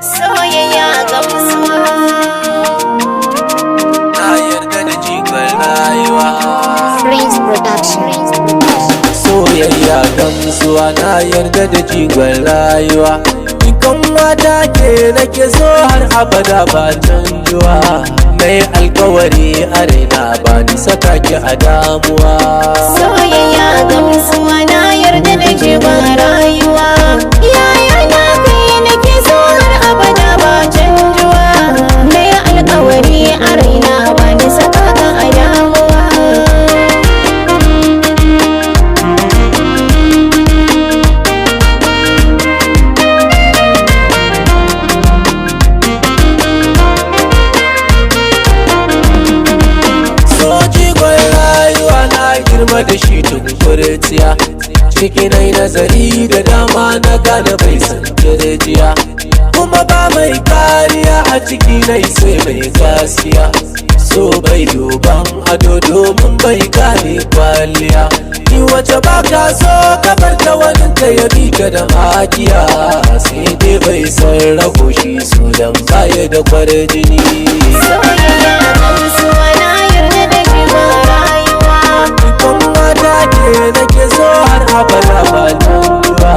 soyayya gamsuwa. Na yarda da jigon rayuwa. Prince Production. Soyayya gamsuwa, na yarda da jigon rayuwa. Ikan mata ke nake so har abada ba canjuwa. Mai alkawari a raina ba ni saka ki a damuwa. Soyayya gamsuwa, na yarda da jigon rayuwa. Yaya na kai nake so har abada ba canjuwa. Mai alkawari a raina ba ni saka ka a damuwa. Girma da shi tun kurciya, ciki nai nazari da dama na gane bai san kirjiya. Kuma ba mai kariya a ciki nai sai mai gaskiya. So bai duban ado domin bai gane kwaliya. Ni wace ba ka so ka bar ta wani ta ya bi ka da magiya. Sai dai bai san rago shi su dan baya da kwarjini. Soyayya gamsuwa, na yarda da jigon rayuwa. Ikon mata ke nake so har abada ba canjuwa.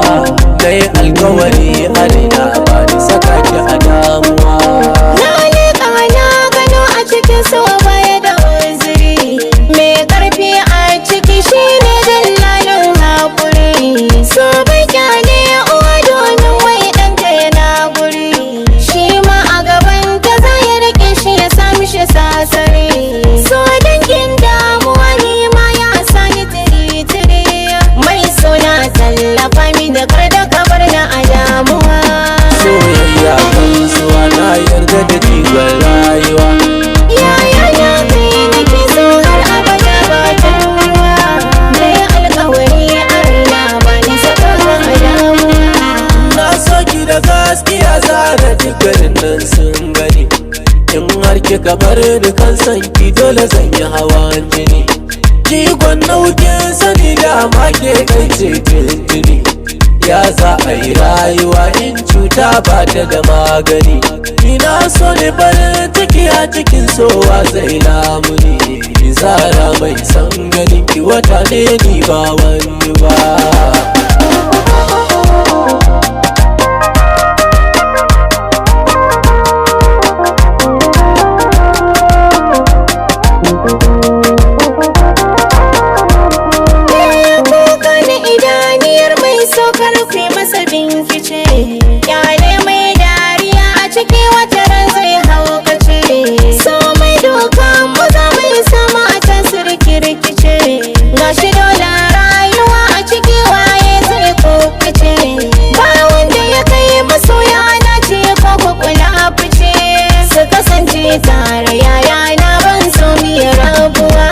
Na yi alkawari a raina ba ni saka ki a damuwa. Na leƙa na gano a cikin so baya da uzuri. Mai ƙarfi a ciki shine dillalin haƙuri. So bai kyale uwa domin wai ɗanta yana guri. Shi ma a gaban ta za ya riƙe shi ya sami shi sasare. So dangin damuwa ni ma ya sani tiri-tiri. Mai suna tallafa min da kar da kabar na a damuwa. Soyayya gamsuwa, na yarda da jigon rayuwa. Yaya na kai nake so har abada ba canjuwa. Mai alkawari a raina ba ni saka ka a damuwa. Na so ki da gaskiya zara dukkanin nan sun gani. In har kika bar ni kan san ki dole zan yi hawan jini. Jigon naukin sani da ma ke kai ce tintini. Ya za a yi rayuwa in cuta ba ta da magani. Ina so ne barin ciki a cikin sowa zai lamuni. Zara mai san ganin ki wata ne ni ba wani ba. Karfe masa binkice, kyale mai dariya a ciki wata ran zai haukace. So mai dokan maza mai sama a can rikice. Gashi dole rayuwa a ciki waye zai kokace. Ba wanda ya kai masoya na ce ko kukula fice. Su kasance tare yaya na ban so mi rabuwa.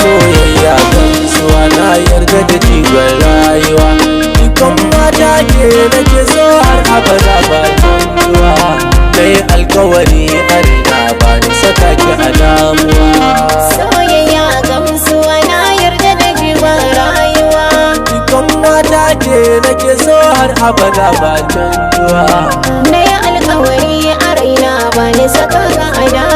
Soyayya gamsuwa, na yarda da jigon rayuwa. Ikon mata ke nake so har abada ba canjuwa. Na yi alkawari a raina ba ni saka ki a damuwa. Soyayya gamsuwa, na yarda da jigon rayuwa. Ikon mata ke nake so har abada ba canjuwa. Na yi alkawari a raina ba ni saka ka a damuwa.